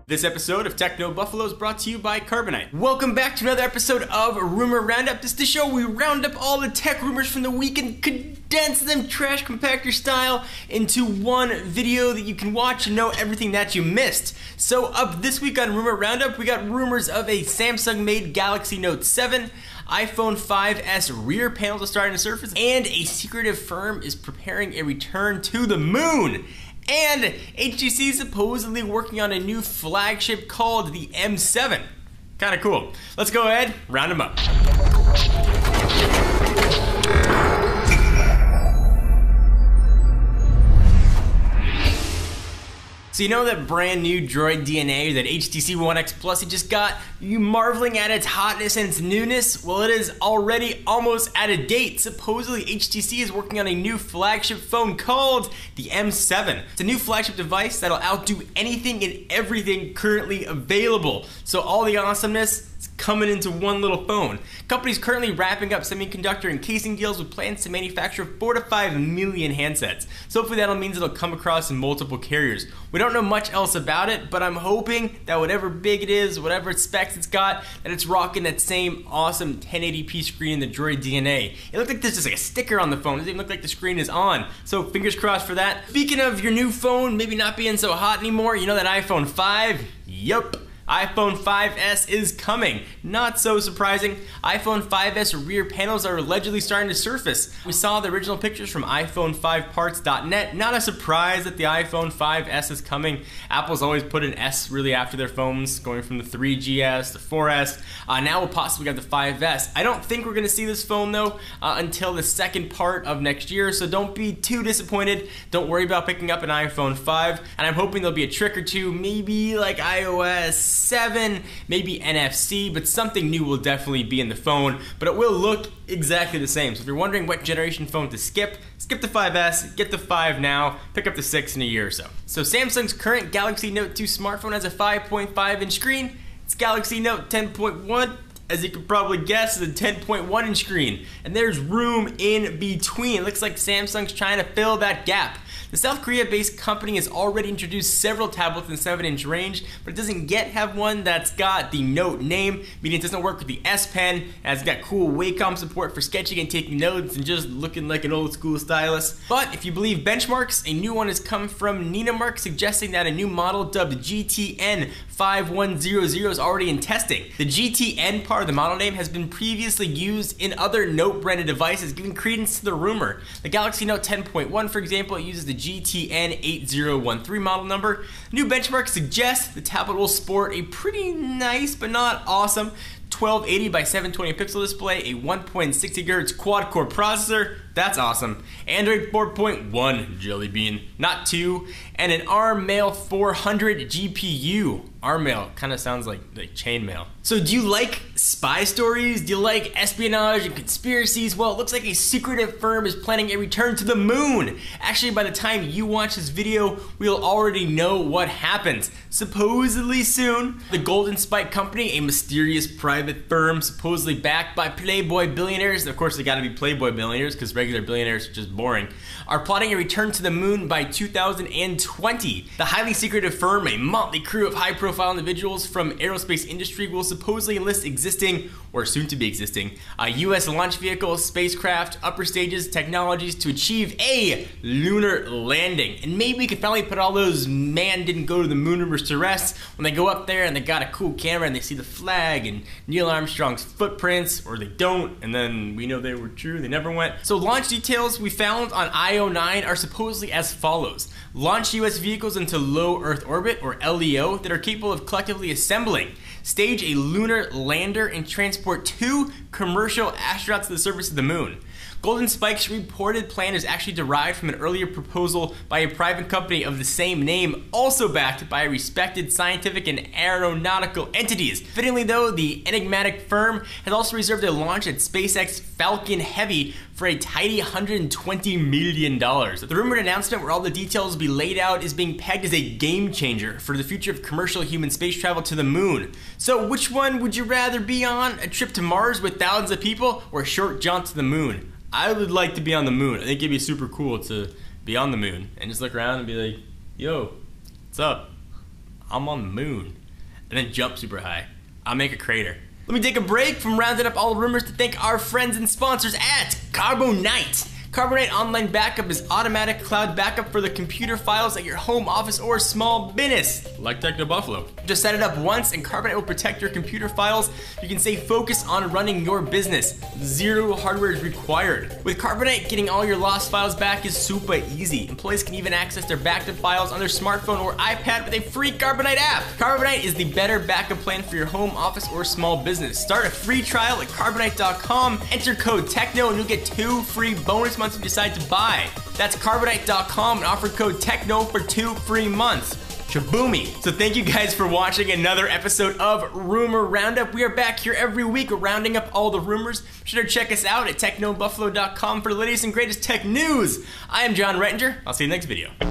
This episode of Techno Buffalo is brought to you by Carbonite. Welcome back to another episode of Rumor Roundup. This is the show where we round up all the tech rumors from the week and condense them trash compactor style into one video that you can watch and know everything that you missed. So up this week on Rumor Roundup, we got rumors of a Samsung-made Galaxy Note 7, iPhone 5S rear panels are starting to surface, and a secretive firm is preparing a return to the moon. And HTC is supposedly working on a new flagship called the M7. Kinda cool. Let's go ahead, round them up. So you know that brand new Droid DNA, that HTC One X Plus, it just got you marveling at its hotness and its newness? Well, it is already almost out of date. Supposedly HTC is working on a new flagship phone called the M7. It's a new flagship device that'll outdo anything and everything currently available. So all the awesomeness is coming into one little phone. Company's currently wrapping up semiconductor and casing deals with plans to manufacture 4 to 5 million handsets. So hopefully that means it'll come across in multiple carriers. We don't know much else about it, but I'm hoping that whatever big it is, whatever specs it's got, that it's rocking that same awesome 1080p screen in the Droid DNA. It looked like there's just like a sticker on the phone. It doesn't even look like the screen is on. So fingers crossed for that. Speaking of your new phone maybe not being so hot anymore, you know that iPhone 5? Yup. iPhone 5S is coming. Not so surprising. iPhone 5S rear panels are allegedly starting to surface. We saw the original pictures from iPhone5parts.net. Not a surprise that the iPhone 5S is coming. Apple's always put an S really after their phones, going from the 3GS, the 4S. Now we'll possibly get the 5S. I don't think we're going to see this phone though until the second part of next year, so don't be too disappointed. Don't worry about picking up an iPhone 5, and I'm hoping there'll be a trick or two, maybe like iOS 7, maybe NFC, but something new will definitely be in the phone, but it will look exactly the same. So if you're wondering what generation phone to skip the 5S, get the 5 now, pick up the 6 in a year or so. So Samsung's current Galaxy Note 2 smartphone has a 5.5-inch screen. Its Galaxy Note 10.1, as you could probably guess, is a 10.1-inch screen, and there's room in between. It looks like Samsung's trying to fill that gap. The South Korea-based company has already introduced several tablets in the 7-inch range, but it doesn't yet have one that's got the Note name, meaning it doesn't work with the S Pen, and it's got cool Wacom support for sketching and taking notes and just looking like an old school stylus. But if you believe benchmarks, a new one has come from Ninamark suggesting that a new model dubbed GTN 5100 is already in testing. The GTN part of the model name has been previously used in other Note branded devices, giving credence to the rumor. The Galaxy Note 10.1, for example, uses the GTN 8013 model number. New benchmarks suggest the tablet will sport a pretty nice but not awesome 1280 by 720 pixel display, a 1.6 GHz quad-core processor, that's awesome, Android 4.1 Jelly Bean, not 2, and an ARM Mail 400 GPU. ARM Mail kind of sounds like chainmail. So do you like spy stories? Do you like espionage and conspiracies? Well, it looks like a secretive firm is planning a return to the moon. Actually, by the time you watch this video, we'll already know what happens. Supposedly soon, the Golden Spike Company, a mysterious private firm supposedly backed by Playboy billionaires, of course they gotta be Playboy billionaires because regular billionaires are just boring, are plotting a return to the moon by 2020. The highly secretive firm, a motley crew of high-profile individuals from aerospace industry, will supposedly enlist existing, or soon-to-be existing, U.S. launch vehicles, spacecraft, upper stages, technologies to achieve a lunar landing. And maybe we can finally put all those man didn't go to the moon rumors to rest when they go up there and they got a cool camera and they see the flag and Neil Armstrong's footprints, or they don't, and then we know they were true, they never went. So launch details we found on IO9 are supposedly as follows. Launch U.S. vehicles into low Earth orbit, or LEO, that are capable of collectively assembling. Stage a lunar lander and transport 2 commercial astronauts to the surface of the moon. Golden Spike's reported plan is actually derived from an earlier proposal by a private company of the same name, also backed by respected scientific and aeronautical entities. Fittingly though, the enigmatic firm has also reserved a launch at SpaceX Falcon Heavy for a tidy $120 million. The rumored announcement, where all the details will be laid out, is being pegged as a game changer for the future of commercial human space travel to the moon. So which one would you rather be on? A trip to Mars with thousands of people, or a short jaunt to the moon? I would like to be on the moon. I think it'd be super cool to be on the moon, and just look around and be like, yo, what's up? I'm on the moon. And then jump super high. I'll make a crater. Let me take a break from rounding up all the rumors to thank our friends and sponsors at Carbonite. Carbonite Online Backup is automatic cloud backup for the computer files at your home office or small business, like Techno Buffalo. Just set it up once and Carbonite will protect your computer files. You can stay focused on running your business. Zero hardware is required. With Carbonite, getting all your lost files back is super easy. Employees can even access their backed up files on their smartphone or iPad with a free Carbonite app. Carbonite is the better backup plan for your home office or small business. Start a free trial at Carbonite.com, enter code TECHNO, and you'll get 2 free bonus months if you decide to buy. That's Carbonite.com and offer code TECHNO for 2 free months. Shaboomy. So thank you guys for watching another episode of Rumor Roundup. We are back here every week rounding up all the rumors. Be sure to check us out at technobuffalo.com for the latest and greatest tech news. I am John Rettinger. I'll see you in the next video.